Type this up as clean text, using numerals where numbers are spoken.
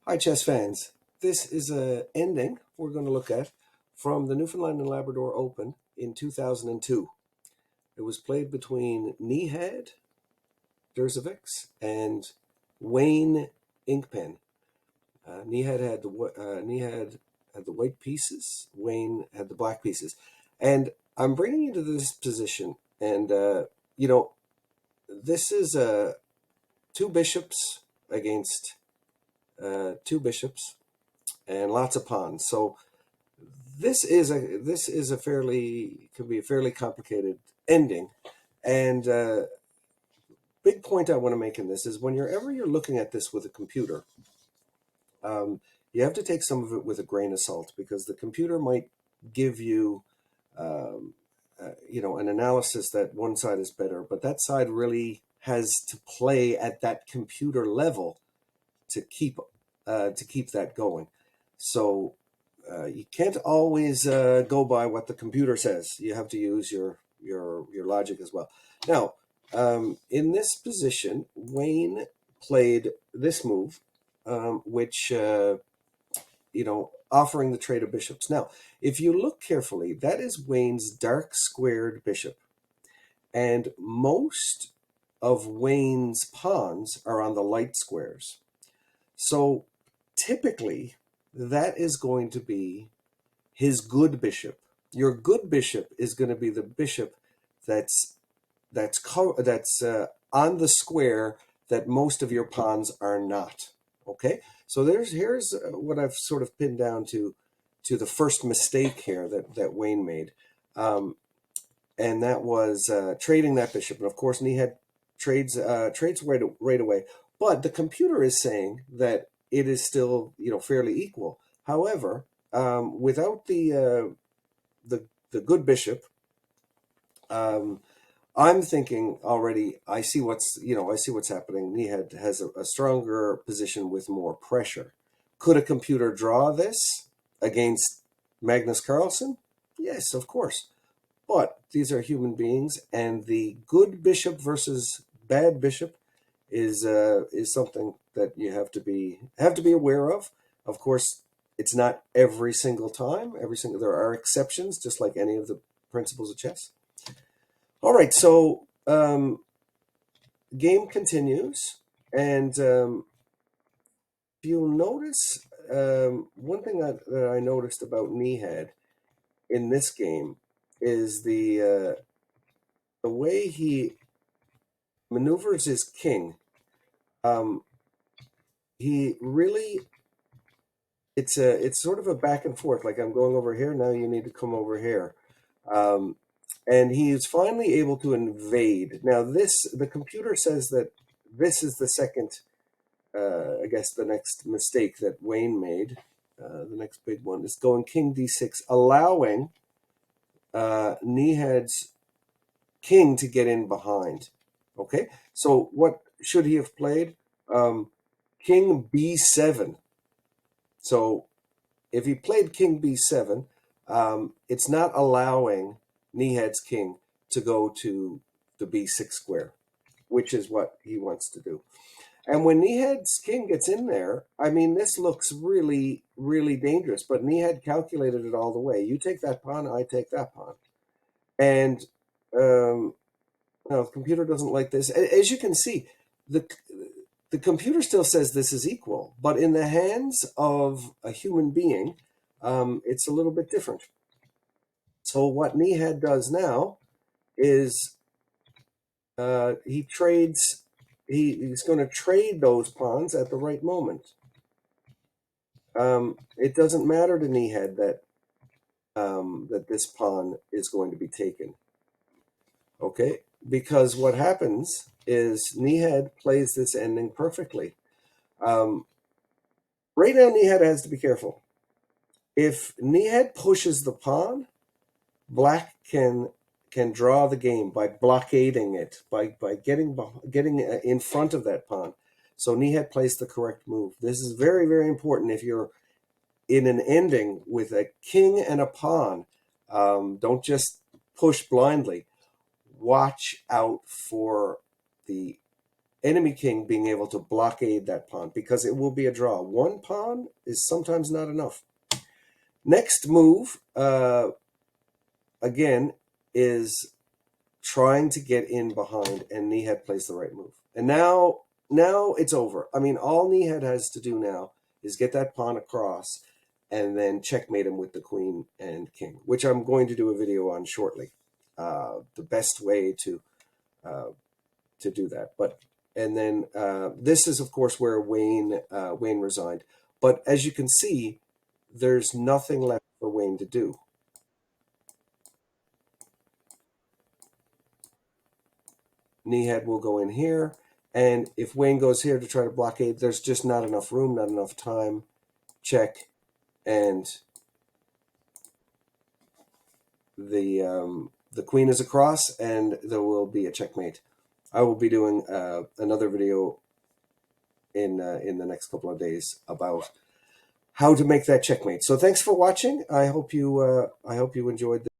Hi, chess fans. This is a ending we're going to look at from the Newfoundland and Labrador Open in 2002. It was played between Nihad, Dervisevic, and Wane, Inkpen. Nihad had the white pieces. Wane had the black pieces, and I'm bringing you to this position. And this is two bishops against two bishops and lots of pawns. So this is a fairly could be a fairly complicated ending. And big point I want to make in this is whenever you're looking at this with a computer, you have to take some of it with a grain of salt, because the computer might give you an analysis that one side is better, but that side really has to play at that computer level to keep that going. So you can't always go by what the computer says. You have to use your logic as well. Now, in this position, Wane played this move, which offering the trade of bishops. Now, if you look carefully, that is Wane's dark squared bishop, and most of Wane's pawns are on the light squares. So typically, that is going to be his good bishop. Your good bishop is going to be the bishop that's on the square that most of your pawns are not. Okay, so here's what I've sort of pinned down to the first mistake here that Wane made, and that was trading that bishop. And of course, Nihad trades right away. But the computer is saying that it is still, fairly equal. However, without the good bishop, I'm thinking already. I see what's happening. Nihad has a stronger position with more pressure. Could a computer draw this against Magnus Carlsen? Yes, of course. But these are human beings, and the good bishop versus bad bishop is something that you have to be aware of. Of course, it's not every single time. There are exceptions, just like any of the principles of chess. All right, so game continues, and if you'll notice, one thing that I noticed about Nihad in this game is the way he maneuvers his king. He really, it's sort of a back and forth. Like, I'm going over here, now you need to come over here. And he is finally able to invade. Now, the computer says that this is the second, I guess, the next mistake that Wane made. The next big one is going king d6, allowing Nihad's king to get in behind. Okay, so what should he have played? King b7. So if he played king b7, it's not allowing Nihad's king to go to the b6 square, which is what he wants to do. And when Nihad's king gets in there, I mean, this looks really, really dangerous. But Nihad calculated it all the way. You take that pawn, I take that pawn. And the computer doesn't like this. As you can see, the computer still says this is equal. But in the hands of a human being, it's a little bit different. So what Nihad does now is he's going to trade those pawns at the right moment. It doesn't matter to Nihad that this pawn is going to be taken. Okay, because what happens is Nihad plays this ending perfectly. Right now, Nihad has to be careful. If Nihad pushes the pawn, Black can draw the game by blockading it, by getting in front of that pawn. So Nihad plays the correct move. This is very, very important if you're in an ending with a king and a pawn. Don't just push blindly. Watch out for the enemy king being able to blockade that pawn, because it will be a draw. One pawn is sometimes not enough. Next move, again, is trying to get in behind, and Nihad plays the right move. And now it's over. I mean, all Nihad has to do now is get that pawn across and then checkmate him with the queen and king, which I'm going to do a video on shortly. The best way uh, to do that. But and then this is, of course, where Wane resigned. But as you can see, there's nothing left for Wane to do. Nihad will go in here, and if Wane goes here to try to blockade, there's just not enough room, not enough time. Check, and the queen is across, and there will be a checkmate. I will be doing another video in the next couple of days about how to make that checkmate. So thanks for watching. I hope you enjoyed this.